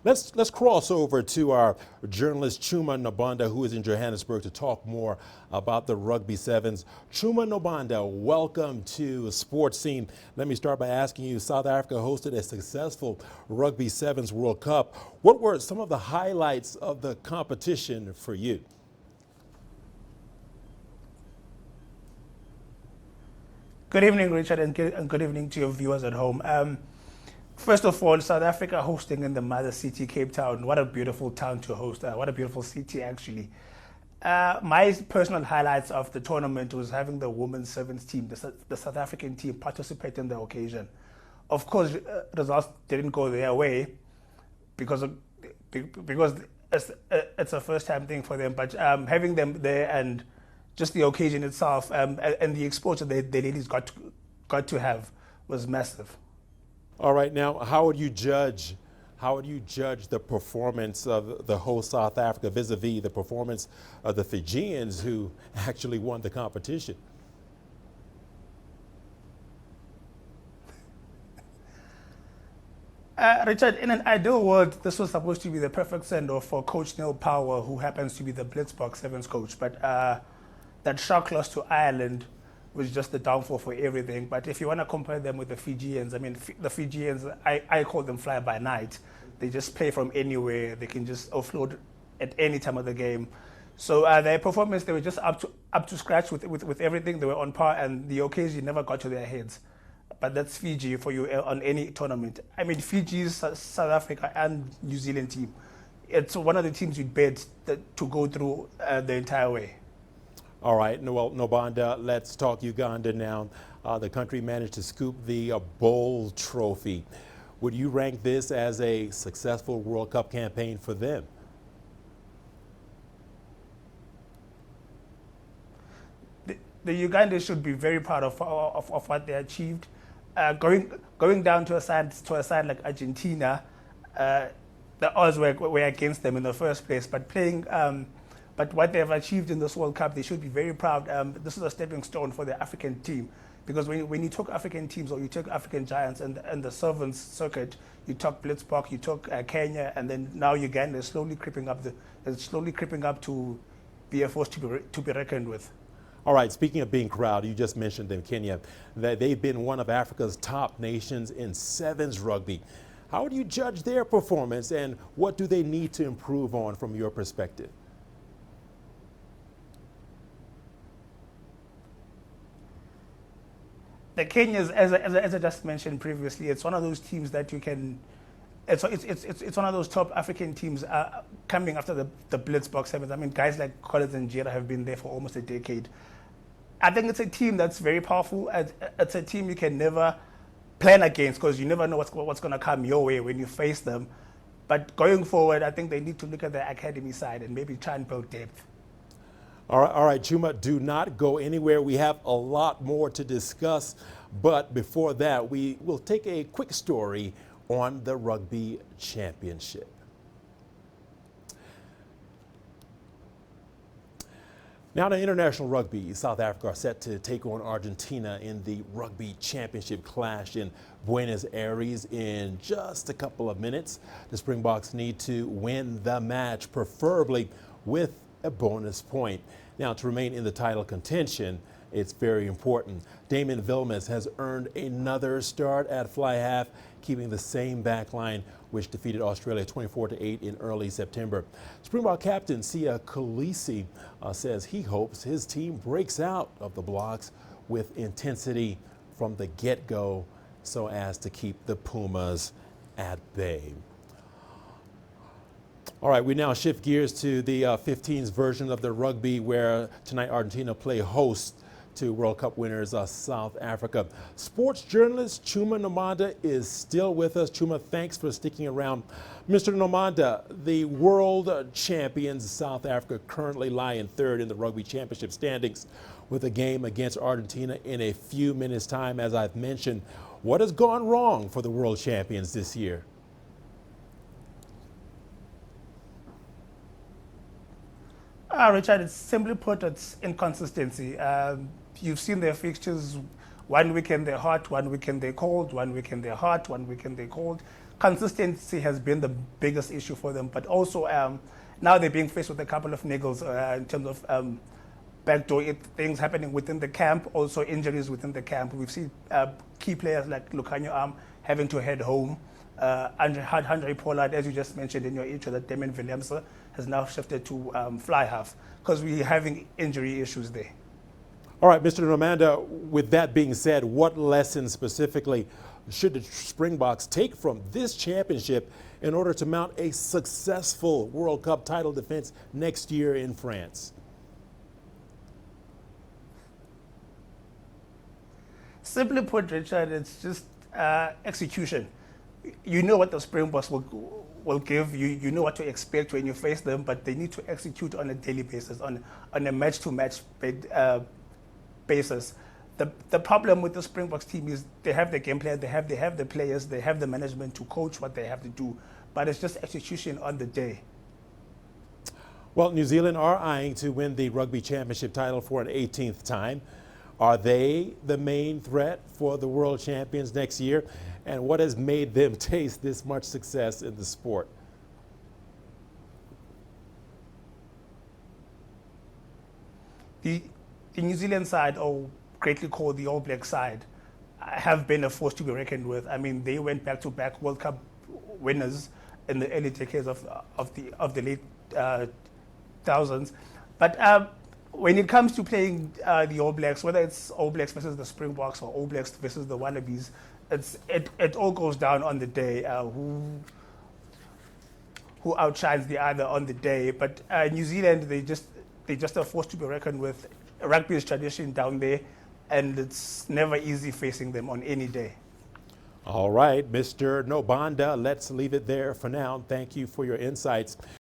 Let's cross over to our journalist Chuma Nobanda, who is in Johannesburg, to talk more about the Rugby Sevens. Chuma Nobanda, welcome to Sports Scene. Let me start by asking you, South Africa hosted a successful Rugby Sevens World Cup. What were some of the highlights of the competition for you? Good evening, Richard, and good evening to your viewers at home. First of all, South Africa hosting in the mother city, Cape Town. What a beautiful town to host. What a beautiful city, actually. My personal highlights of the tournament was having the women's sevens team, the South African team, participate in the occasion. Of course, results didn't go their way because it's a first-time thing for them. But having them there and just the occasion itself and the exposure the ladies got to have was massive. All right, now how would you judge the performance of the host South Africa vis-a-vis the performance of the Fijians, who actually won the competition? Richard, in an ideal world, this was supposed to be the perfect send-off for Coach Neil Power, who happens to be the Blitzbox Sevens coach. But that shock loss to Ireland was just the downfall for everything. But if you want to compare them with the Fijians, I mean, the Fijians, I call them fly by night. They just play from anywhere. They can just offload at any time of the game. So their performance, they were just up to scratch with everything. They were on par, and the occasion never got to their heads. But that's Fiji for you on any tournament. I mean, Fiji's South Africa and New Zealand team, it's one of the teams you'd bet to go through the entire way. All right, well, Nobanda, let's talk Uganda now. The country managed to scoop the Bowl Trophy. Would you rank this as a successful World Cup campaign for them? The Ugandans should be very proud of what they achieved. Going down to a side like Argentina, the odds were against them in the first place. But but what they have achieved in this World Cup, they should be very proud. This is a stepping stone for the African team, because when you talk African teams or you talk African giants and the Sevens circuit, you talk Blitzbox, you talk Kenya, and then now Uganda is slowly creeping up to be a force to be reckoned with. All right, speaking of being proud, you just mentioned them, Kenya, that they've been one of Africa's top nations in sevens rugby. How would you judge their performance, and what do they need to improve on from your perspective? The Kenyans, as I just mentioned previously, it's one of those teams that you can. It's one of those top African teams coming after the Blitzbox Sevens. I mean, guys like Collins and Jira have been there for almost a decade. I think it's a team that's very powerful. It's a team you can never plan against, because you never know what's going to come your way when you face them. But going forward, I think they need to look at the academy side and maybe try and build depth. All right, Chuma, do not go anywhere. We have a lot more to discuss. But before that, we will take a quick story on the Rugby Championship. Now to international rugby, South Africa are set to take on Argentina in the Rugby Championship clash in Buenos Aires in just a couple of minutes. The Springboks need to win the match, preferably with a bonus point. Now, to remain in the title contention, it's very important. Damon Vilmes has earned another start at fly half, keeping the same back line which defeated Australia 24-8 in early September. Springbok captain Sia Kolisi says he hopes his team breaks out of the blocks with intensity from the get-go so as to keep the Pumas at bay. All right, we now shift gears to the 15s version of the rugby, where tonight Argentina play host to World Cup winners South Africa. Sports journalist Chuma Nobanda is still with us. Chuma, thanks for sticking around. Mr. Nobanda, the world champions South Africa currently lie in third in the Rugby Championship standings with a game against Argentina in a few minutes' time, as I've mentioned. What has gone wrong for the world champions this year? Richard, it's simply put, it's inconsistency. You've seen their fixtures. One weekend they're hot, one weekend they're cold, one weekend they're hot, one weekend they're cold. consistency has been the biggest issue for them. But also now they're being faced with a couple of niggles in terms of backdoor things happening within the camp, also injuries within the camp. We've seen key players like Lucanio having to head home. Andre Pollard, as you just mentioned in your intro, that Damien Willemse has now shifted to fly half because we're having injury issues there. All right, Mr. Nobanda, with that being said, what lessons specifically should the Springboks take from this championship in order to mount a successful World Cup title defense next year in France? Simply put, Richard, it's just execution. You know what the Springboks will give you. You know what to expect when you face them, but they need to execute on a daily basis, on a match-to-match basis. The problem with the Springboks team is they have the game plan, they have the players, they have the management to coach what they have to do, but it's just execution on the day. Well, New Zealand are eyeing to win the Rugby Championship title for an 18th time. Are they the main threat for the world champions next year? And what has made them taste this much success in the sport? The New Zealand side, or greatly called the All Black side, have been a force to be reckoned with. I mean, they went back-to-back World Cup winners in the early decades of the late thousands. But when it comes to playing the All Blacks, whether it's All Blacks versus the Springboks or All Blacks versus the Wallabies, it all goes down on the day, who outshines the other on the day. But New Zealand, they just a force to be reckoned with. Rugby is tradition down there, and it's never easy facing them on any day. All right, Mr. Nobanda, let's leave it there for now. Thank you for your insights.